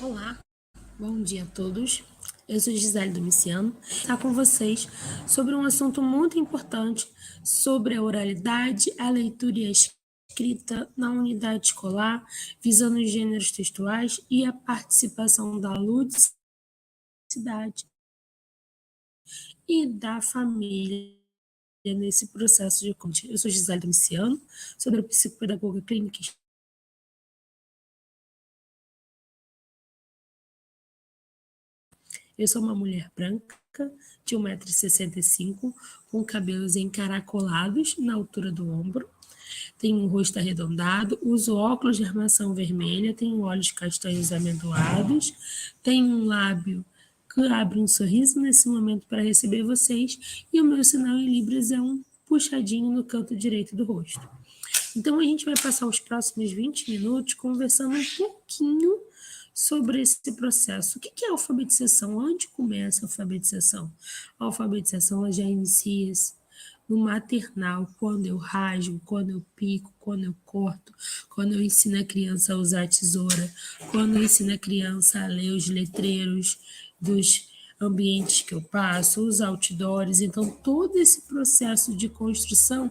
Olá, bom dia a todos. Eu sou Gisele Domiciano, está com vocês sobre um assunto muito importante sobre a oralidade, a leitura e a escrita na unidade escolar, visando os gêneros textuais e a participação da ludicidade e da família nesse processo de conte. Eu sou Gisele Domiciano, sou psicopedagoga clínica. Eu sou uma mulher branca, de 1,65 m, com cabelos encaracolados na altura do ombro, tenho um rosto arredondado, uso óculos de armação vermelha, tenho olhos castanhos amendoados, tenho um lábio que abre um sorriso nesse momento para receber vocês, e o meu sinal em Libras é um puxadinho no canto direito do rosto. Então, a gente vai passar os próximos 20 minutos conversando um pouquinho sobre esse processo. O que é a alfabetização? Onde começa a alfabetização? A alfabetização ela já inicia-se no maternal, quando eu rasgo, quando eu pico, quando eu corto, quando eu ensino a criança a usar a tesoura, quando eu ensino a criança a ler os letreiros dos ambientes que eu passo, os outdoors. Então, todo esse processo de construção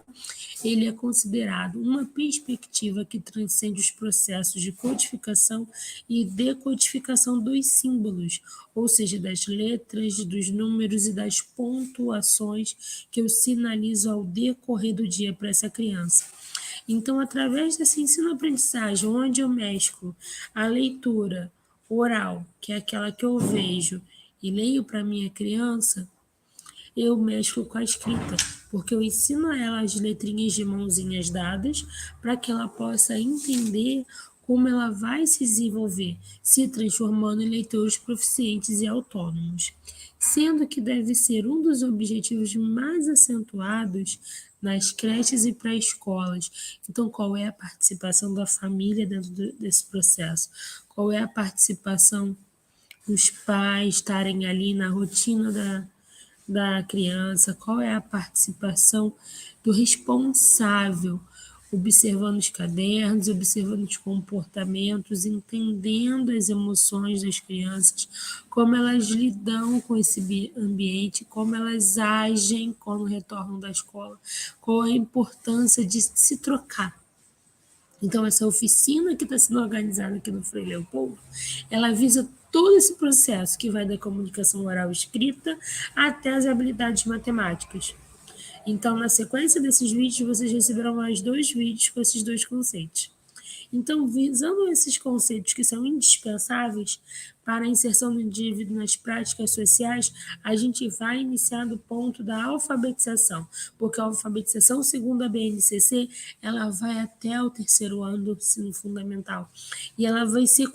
ele é considerado uma perspectiva que transcende os processos de codificação e decodificação dos símbolos, ou seja, das letras, dos números e das pontuações que eu sinalizo ao decorrer do dia para essa criança. Então, através desse ensino-aprendizagem, onde eu mesclo a leitura oral, que é aquela que eu vejo e leio para minha criança, eu mesclo com a escrita, porque eu ensino a ela as letrinhas de mãozinhas dadas para que ela possa entender como ela vai se desenvolver, se transformando em leitores proficientes e autônomos, sendo que deve ser um dos objetivos mais acentuados nas creches e pré-escolas. Então, qual é a participação da família dentro desse processo? Qual é a participação dos pais estarem ali na rotina da criança, qual é a participação do responsável, observando os cadernos, observando os comportamentos, entendendo as emoções das crianças, como elas lidam com esse ambiente, como elas agem quando retornam da escola, qual a importância de se trocar. Então, essa oficina que está sendo organizada aqui no Frei Leopoldo, ela visa todo esse processo que vai da comunicação oral escrita até as habilidades matemáticas. Então, na sequência desses vídeos, vocês receberão mais 2 vídeos com esses 2 conceitos. Então, visando esses conceitos que são indispensáveis para a inserção do indivíduo nas práticas sociais, a gente vai iniciar do ponto da alfabetização, porque a alfabetização, segundo a BNCC, ela vai até o 3º ano do ensino fundamental, e ela vai ser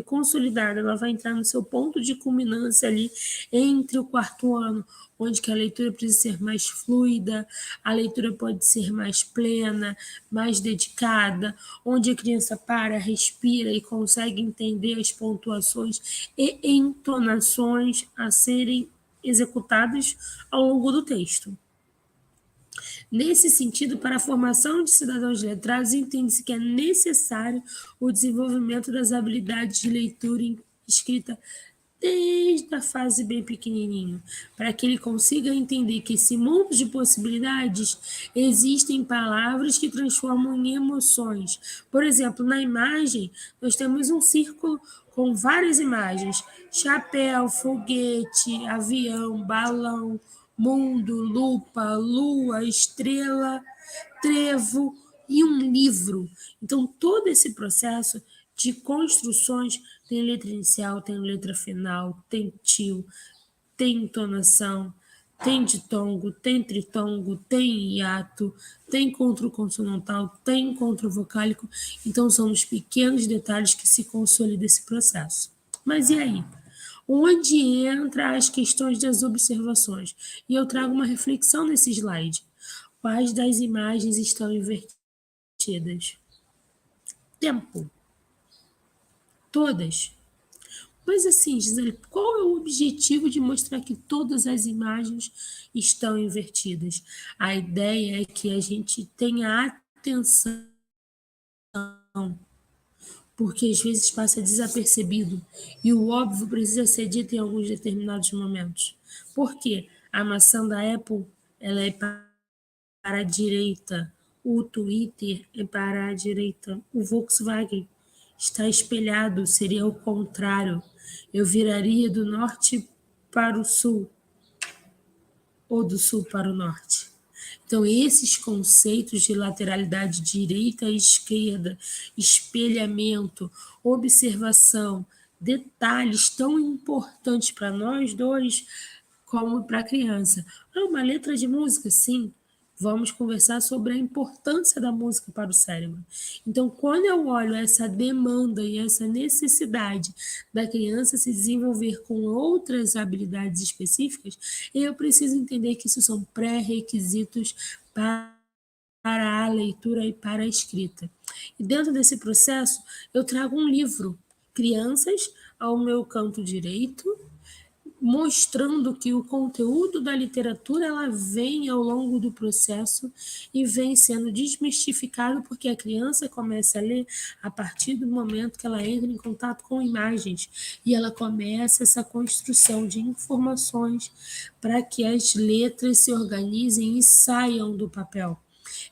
consolidada, ela vai entrar no seu ponto de culminância ali entre o 4º ano, onde que a leitura precisa ser mais fluida, a leitura pode ser mais plena, mais dedicada, onde a criança para, respira e consegue entender as pontuações e entonações a serem executadas ao longo do texto. Nesse sentido, para a formação de cidadãos letrados, entende-se que é necessário o desenvolvimento das habilidades de leitura e escrita desde a fase bem pequenininho, para que ele consiga entender que esse mundo de possibilidades existem palavras que transformam em emoções. Por exemplo, na imagem, nós temos um círculo com várias imagens: chapéu, foguete, avião, balão, mundo, lupa, lua, estrela, trevo e um livro. Então, todo esse processo de construções tem letra inicial, tem letra final, tem tio, tem entonação, tem ditongo, tem tritongo, tem hiato, tem contraconsonantal, tem contravocálico. Então, são os pequenos detalhes que se consolida esse processo. Mas e aí? Onde entra as questões das observações? E eu trago uma reflexão nesse slide. Quais das imagens estão invertidas? Tempo. Todas. Mas assim, Gisele, qual é o objetivo de mostrar que todas as imagens estão invertidas? A ideia é que a gente tenha atenção, porque às vezes passa desapercebido e o óbvio precisa ser dito em alguns determinados momentos. Por quê? A maçã da Apple, ela é para a direita, o Twitter é para a direita, o Volkswagen está espelhado, seria o contrário. Eu viraria do norte para o sul ou do sul para o norte. Então, esses conceitos de lateralidade direita e esquerda, espelhamento, observação, detalhes tão importantes para nós dois como para a criança. Uma letra de música, sim. Vamos conversar sobre a importância da música para o cérebro. Então, quando eu olho essa demanda e essa necessidade da criança se desenvolver com outras habilidades específicas, eu preciso entender que isso são pré-requisitos para a leitura e para a escrita. E dentro desse processo, eu trago um livro, Crianças, ao meu canto direito, mostrando que o conteúdo da literatura ela vem ao longo do processo e vem sendo desmistificado porque a criança começa a ler a partir do momento que ela entra em contato com imagens e ela começa essa construção de informações para que as letras se organizem e saiam do papel.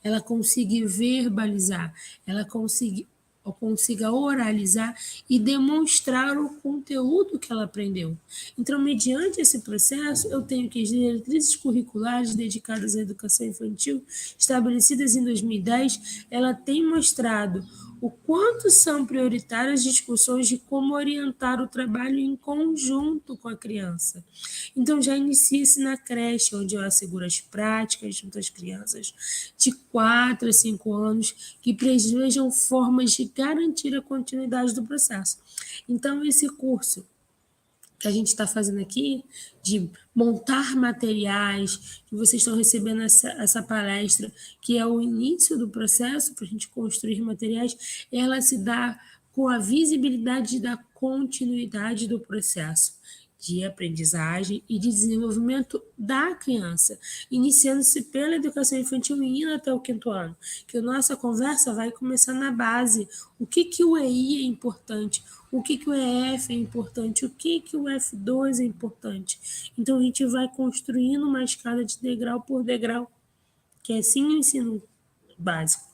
Ela consiga verbalizar, ela consiga oralizar e demonstrar o conteúdo que ela aprendeu. Então, mediante esse processo, eu tenho que as diretrizes curriculares dedicadas à educação infantil, estabelecidas em 2010, ela tem mostrado o quanto são prioritárias discussões de como orientar o trabalho em conjunto com a criança. Então, já inicia-se na creche, onde eu asseguro as práticas junto às crianças de 4 a 5 anos, que prevejam formas de garantir a continuidade do processo. Então, esse curso que a gente está fazendo aqui, de montar materiais, que vocês estão recebendo essa palestra, que é o início do processo para a gente construir materiais, ela se dá com a visibilidade da continuidade do processo de aprendizagem e de desenvolvimento da criança, iniciando-se pela educação infantil e indo até o 5º ano, que a nossa conversa vai começar na base, o que o EI é importante, o que o EF é importante, o que o F2 é importante. Então, a gente vai construindo uma escada de degrau por degrau, que é assim o ensino básico.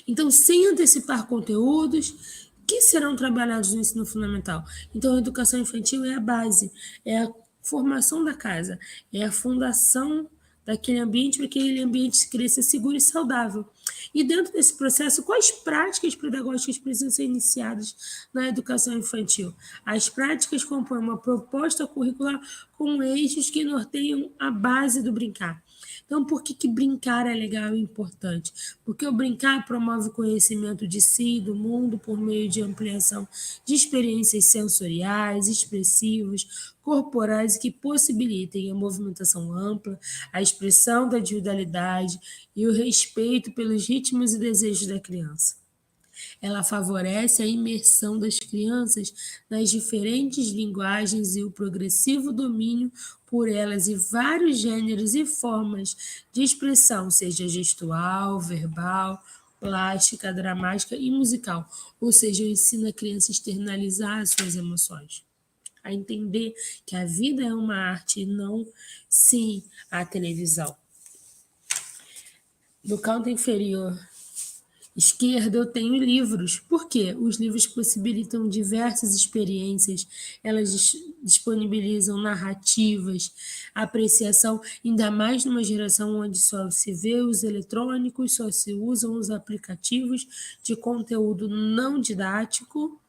Então, sem antecipar conteúdos que serão trabalhados no ensino fundamental. Então, a educação infantil é a base, é a formação da casa, é a fundação daquele ambiente para que aquele ambiente cresça seguro e saudável. E dentro desse processo, quais práticas pedagógicas precisam ser iniciadas na educação infantil? As práticas compõem uma proposta curricular com eixos que norteiam a base do brincar. Então, por que brincar é legal e importante? Porque o brincar promove o conhecimento de si e do mundo por meio de ampliação de experiências sensoriais, expressivas, corporais que possibilitem a movimentação ampla, a expressão da individualidade e o respeito pelos ritmos e desejos da criança. Ela favorece a imersão das crianças nas diferentes linguagens e o progressivo domínio por elas e vários gêneros e formas de expressão, seja gestual, verbal, plástica, dramática e musical. Ou seja, ensina a criança a externalizar as suas emoções, a entender que a vida é uma arte e não, sim, a televisão. No canto inferior esquerda, eu tenho livros. Por quê? Os livros possibilitam diversas experiências, elas disponibilizam narrativas, apreciação, ainda mais numa geração onde só se vê os eletrônicos, só se usam os aplicativos de conteúdo não didático,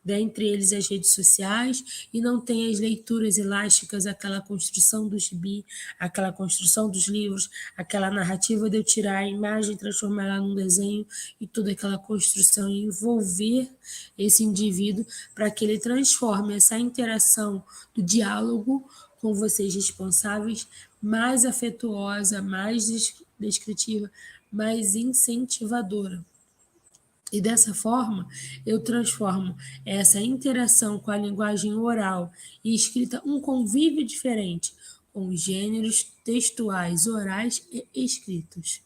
dentre eles as redes sociais, e não tem as leituras elásticas, aquela construção do gibi, aquela construção dos livros, aquela narrativa de eu tirar a imagem e transformar ela num desenho, e toda aquela construção e envolver esse indivíduo para que ele transforme essa interação do diálogo com vocês responsáveis mais afetuosa, mais descritiva, mais incentivadora. E dessa forma, eu transformo essa interação com a linguagem oral e escrita um convívio diferente, com os gêneros textuais, orais e escritos.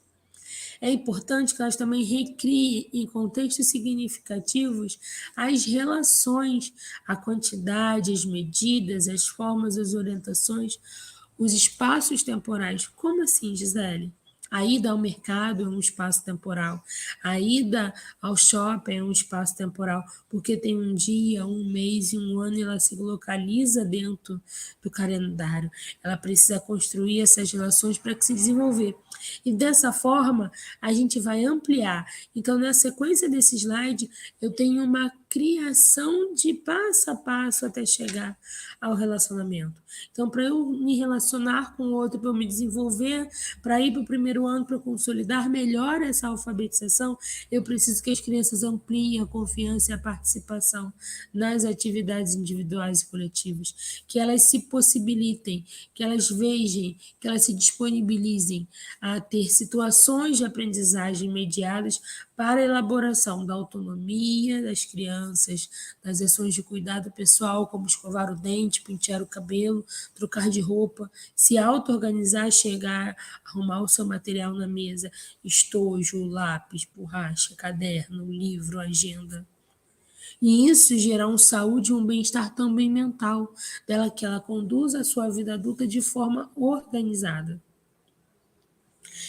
É importante que elas também recriem em contextos significativos as relações, a quantidade, as medidas, as formas, as orientações, os espaços temporais. Como assim, Gisele? A ida ao mercado é um espaço temporal. A ida ao shopping é um espaço temporal, porque tem um dia, um mês e um ano e ela se localiza dentro do calendário. Ela precisa construir essas relações para que se desenvolver. E dessa forma, a gente vai ampliar. Então, na sequência desse slide, eu tenho uma criação de passo a passo até chegar ao relacionamento. Então, para eu me relacionar com o outro, para eu me desenvolver, para ir para o primeiro ano, para consolidar melhor essa alfabetização, eu preciso que as crianças ampliem a confiança e a participação nas atividades individuais e coletivas, que elas se possibilitem, que elas vejam, que elas se disponibilizem a ter situações de aprendizagem mediadas para a elaboração da autonomia das crianças, das ações de cuidado pessoal, como escovar o dente, pentear o cabelo, trocar de roupa, se auto-organizar, chegar, arrumar o seu material na mesa, estojo, lápis, borracha, caderno, livro, agenda. E isso gerar um saúde e um bem-estar também mental dela, que ela conduza a sua vida adulta de forma organizada.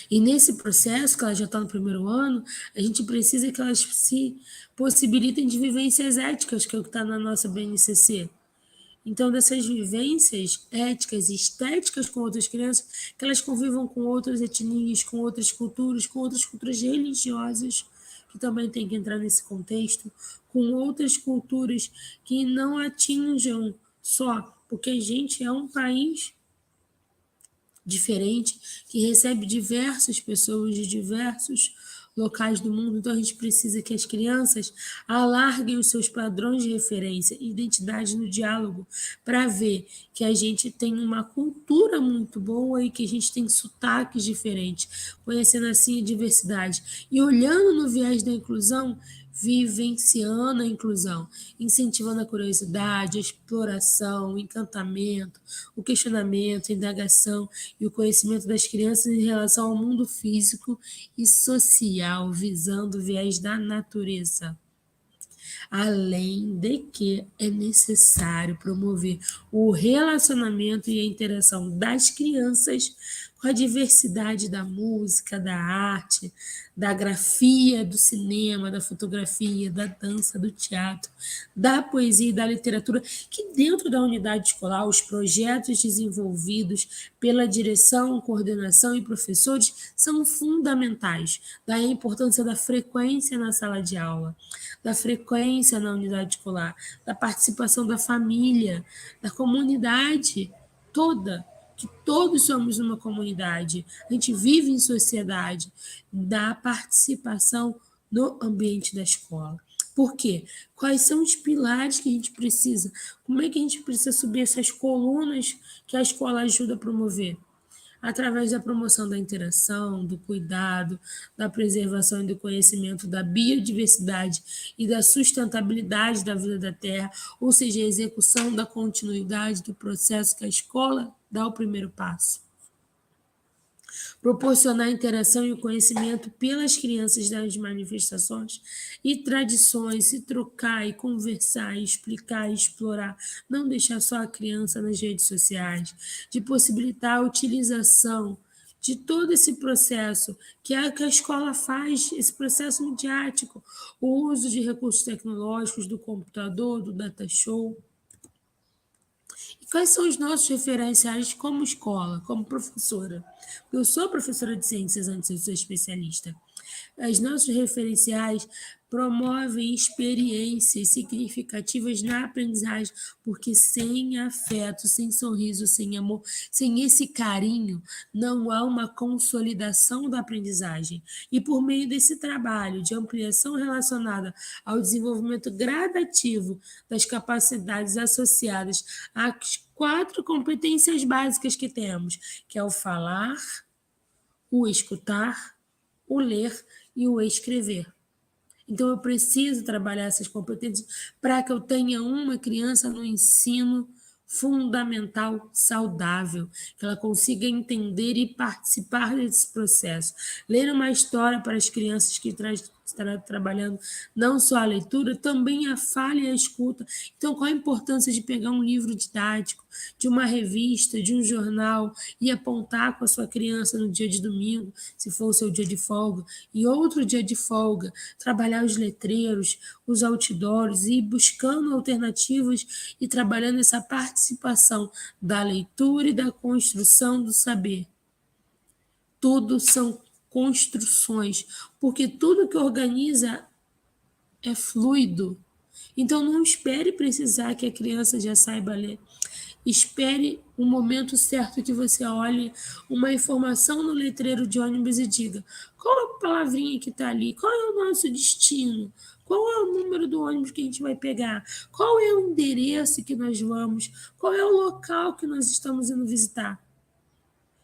E nesse processo, que ela já está no primeiro ano, a gente precisa que elas se possibilitem de vivências éticas, que é o que está na nossa BNCC. Então, dessas vivências éticas e estéticas com outras crianças, que elas convivam com outras etnias, com outras culturas religiosas, que também tem que entrar nesse contexto, com outras culturas que não atinjam só, porque a gente é um país diferente, que recebe diversas pessoas de diversos locais do mundo, então a gente precisa que as crianças alarguem os seus padrões de referência, identidade no diálogo, para ver que a gente tem uma cultura muito boa e que a gente tem sotaques diferentes, conhecendo assim a diversidade. E olhando no viés da inclusão, vivenciando a inclusão, incentivando a curiosidade, a exploração, o encantamento, o questionamento, a indagação e o conhecimento das crianças em relação ao mundo físico e social, visando o viés da natureza. Além de que é necessário promover o relacionamento e a interação das crianças com a diversidade da música, da arte, da grafia, do cinema, da fotografia, da dança, do teatro, da poesia e da literatura, que dentro da unidade escolar, os projetos desenvolvidos pela direção, coordenação e professores são fundamentais. Daí a importância da frequência na sala de aula, da frequência na unidade escolar, da participação da família, da comunidade toda, que todos somos uma comunidade, a gente vive em sociedade, da participação no ambiente da escola. Por quê? Quais são os pilares que a gente precisa? Como é que a gente precisa subir essas colunas que a escola ajuda a promover? Através da promoção da interação, do cuidado, da preservação e do conhecimento da biodiversidade e da sustentabilidade da vida da Terra, ou seja, a execução da continuidade do processo que a escola dá o primeiro passo. Proporcionar interação e o conhecimento pelas crianças das manifestações e tradições, se trocar e conversar, e explicar e explorar, não deixar só a criança nas redes sociais, de possibilitar a utilização de todo esse processo que é que a escola faz, esse processo midiático, o uso de recursos tecnológicos, do computador, do data show. Quais são os nossos referenciais como escola, como professora? Eu sou professora de ciências antes de ser especialista. Os nossos referenciais promovem experiências significativas na aprendizagem, porque sem afeto, sem sorriso, sem amor, sem esse carinho, não há uma consolidação da aprendizagem. E por meio desse trabalho de ampliação relacionada ao desenvolvimento gradativo das capacidades associadas às 4 competências básicas que temos, que é o falar, o escutar, o ler e o escrever. Então, eu preciso trabalhar essas competências para que eu tenha uma criança no ensino fundamental saudável, que ela consiga entender e participar desse processo. Ler uma história para as crianças que estará trabalhando não só a leitura, também a fala e a escuta. Então, qual a importância de pegar um livro didático, de uma revista, de um jornal e apontar com a sua criança no dia de domingo, se for o seu dia de folga, e outro dia de folga, trabalhar os letreiros, os outdoors e ir buscando alternativas e trabalhando essa participação da leitura e da construção do saber. Tudo são construções, porque tudo que organiza é fluido. Então, não espere precisar que a criança já saiba ler. Espere o momento certo que você olhe uma informação no letreiro de ônibus e diga: qual a palavrinha que está ali? Qual é o nosso destino? Qual é o número do ônibus que a gente vai pegar? Qual é o endereço que nós vamos? Qual é o local que nós estamos indo visitar?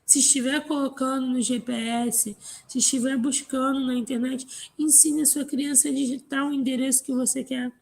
Se estiver colocando no GPS, se estiver buscando na internet, ensine a sua criança a digitar o endereço que você quer.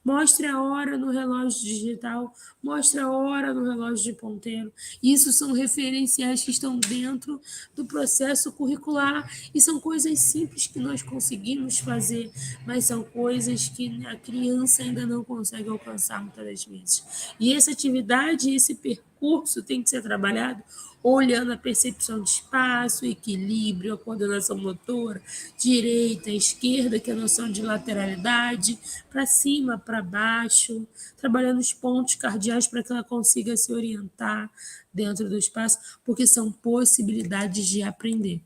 Mostre a hora no relógio digital, mostre a hora no relógio de ponteiro. Isso são referenciais que estão dentro do processo curricular e são coisas simples que nós conseguimos fazer, mas são coisas que a criança ainda não consegue alcançar muitas das vezes. E essa atividade, esse percurso tem que ser trabalhado olhando a percepção de espaço, equilíbrio, a coordenação motora, direita, esquerda, que é a noção de lateralidade, para cima, para baixo, trabalhando os pontos cardeais para que ela consiga se orientar dentro do espaço, porque são possibilidades de aprender.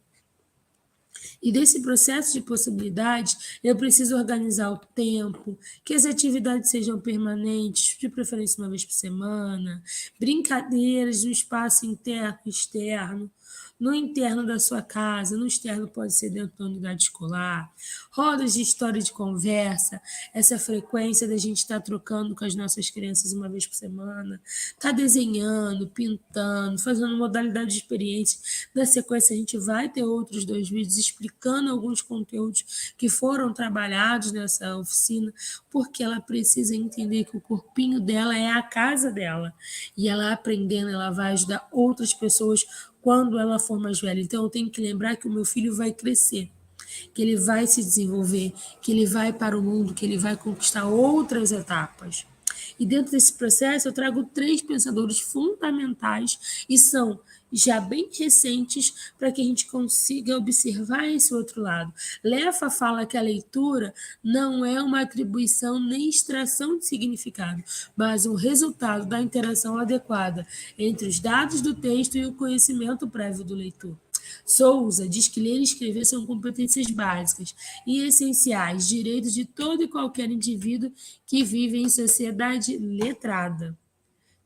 E desse processo de possibilidades, eu preciso organizar o tempo, que as atividades sejam permanentes, de preferência uma vez por semana, brincadeiras no espaço interno e externo, no interno da sua casa, no externo pode ser dentro da unidade escolar, rodas de história de conversa, essa frequência da gente estar trocando com as nossas crianças uma vez por semana, tá desenhando, pintando, fazendo modalidade de experiência. Na sequência, a gente vai ter outros 2 vídeos explicando alguns conteúdos que foram trabalhados nessa oficina, porque ela precisa entender que o corpinho dela é a casa dela. E ela aprendendo, ela vai ajudar outras pessoas quando ela for mais velha. Então, eu tenho que lembrar que o meu filho vai crescer, que ele vai se desenvolver, que ele vai para o mundo, que ele vai conquistar outras etapas. E dentro desse processo eu trago 3 pensadores fundamentais e são já bem recentes para que a gente consiga observar esse outro lado. Leffa fala que a leitura não é uma atribuição nem extração de significado, mas um resultado da interação adequada entre os dados do texto e o conhecimento prévio do leitor. Souza diz que ler e escrever são competências básicas e essenciais, direitos de todo e qualquer indivíduo que vive em sociedade letrada.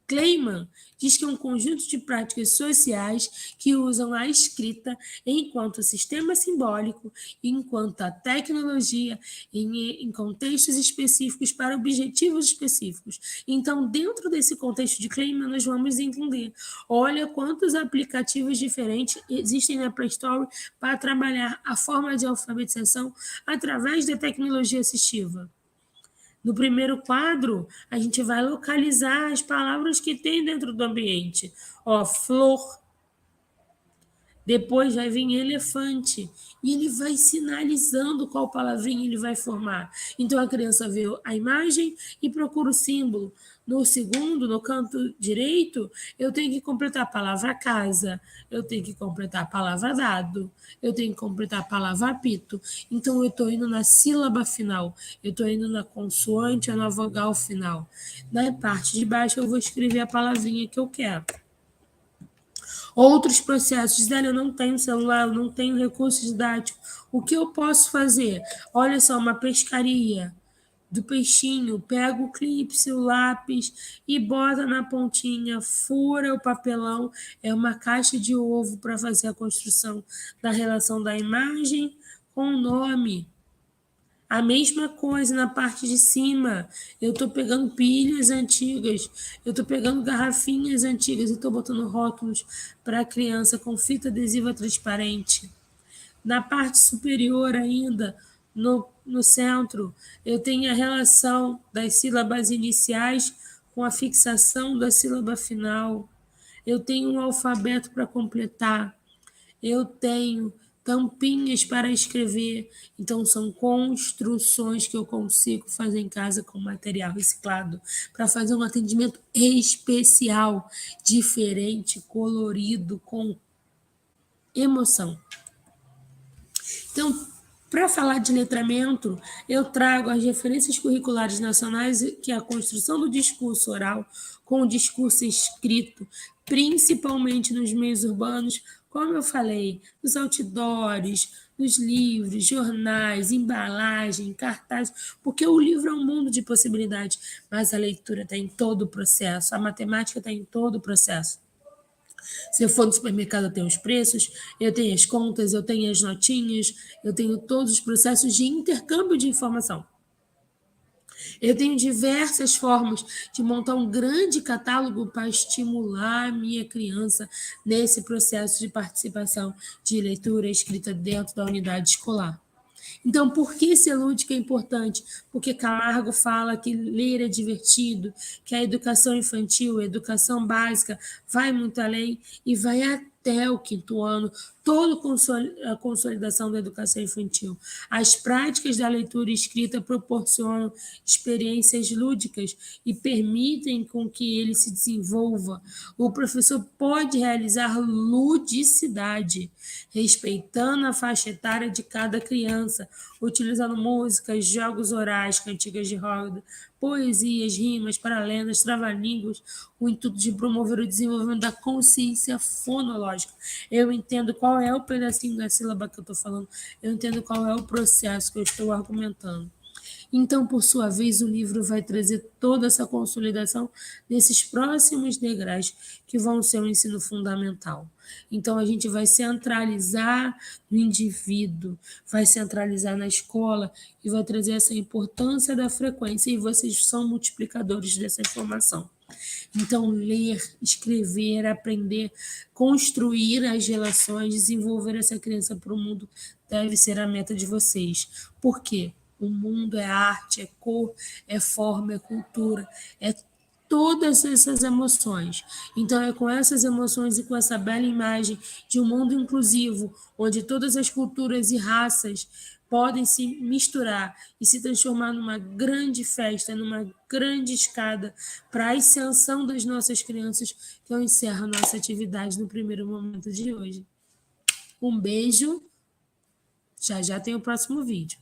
Kleiman diz que é um conjunto de práticas sociais que usam a escrita enquanto sistema simbólico e enquanto a tecnologia em contextos específicos para objetivos específicos. Então, dentro desse contexto de Kleiman, nós vamos entender, olha quantos aplicativos diferentes existem na Play Store para trabalhar a forma de alfabetização através da tecnologia assistiva. No primeiro quadro, a gente vai localizar as palavras que tem dentro do ambiente. Ó, flor. Depois vai vir elefante. E ele vai sinalizando qual palavrinha ele vai formar. Então a criança vê a imagem e procura o símbolo. No segundo, no canto direito, eu tenho que completar a palavra casa, eu tenho que completar a palavra dado, eu tenho que completar a palavra apito. Então eu estou indo na sílaba final, eu estou indo na consoante ou na vogal final. Na parte de baixo eu vou escrever a palavrinha que eu quero. Outros processos, dela, eu não tenho celular, eu não tenho recurso didático. O que eu posso fazer? Olha só, uma pescaria do peixinho, pega o clipe, o lápis e bota na pontinha, fura o papelão, é uma caixa de ovo para fazer a construção da relação da imagem com o nome. A mesma coisa na parte de cima. Eu estou pegando pilhas antigas, eu estou pegando garrafinhas antigas e estou botando rótulos para a criança com fita adesiva transparente. Na parte superior ainda, no centro, eu tenho a relação das sílabas iniciais com com a fixação da sílaba final, eu tenho um alfabeto para completar, eu tenho tampinhas para escrever. Então, são construções que eu consigo fazer em casa com material reciclado para fazer um atendimento especial, diferente, colorido, com emoção. Então, para falar de letramento, eu trago as referências curriculares nacionais, que é a construção do discurso oral com o discurso escrito, principalmente nos meios urbanos, como eu falei, nos outdoors, nos livros, jornais, embalagem, cartazes, porque o livro é um mundo de possibilidades, mas a leitura está em todo o processo, a matemática está em todo o processo. Se eu for no supermercado, eu tenho os preços, eu tenho as contas, eu tenho as notinhas, eu tenho todos os processos de intercâmbio de informação. Eu tenho diversas formas de montar um grande catálogo para estimular a minha criança nesse processo de participação de leitura e escrita dentro da unidade escolar. Então, por que ser lúdico é importante? Porque Camargo fala que ler é divertido, que a educação infantil, a educação básica, vai muito além e vai até o 5º ano, toda a consolidação da educação infantil. As práticas da leitura e escrita proporcionam experiências lúdicas e permitem com que ele se desenvolva. O professor pode realizar ludicidade, respeitando a faixa etária de cada criança, utilizando músicas, jogos orais, cantigas de roda, poesias, rimas, paralendas, trava-línguas, o intuito de promover o desenvolvimento da consciência fonológica. Eu entendo qual é o pedacinho da sílaba que eu estou falando, eu entendo qual é o processo que eu estou argumentando. Então, por sua vez, o livro vai trazer toda essa consolidação nesses próximos degraus que vão ser o ensino fundamental. Então, a gente vai centralizar no indivíduo, vai centralizar na escola e vai trazer essa importância da frequência, e vocês são multiplicadores dessa informação. Então, ler, escrever, aprender, construir as relações, desenvolver essa criança para o mundo deve ser a meta de vocês. Por quê? O mundo é arte, é cor, é forma, é cultura, é todas essas emoções. Então, é com essas emoções e com essa bela imagem de um mundo inclusivo, onde todas as culturas e raças podem se misturar e se transformar numa grande festa, numa grande escada para a ascensão das nossas crianças, que eu encerro a nossa atividade no primeiro momento de hoje. Um beijo, já já tem o próximo vídeo.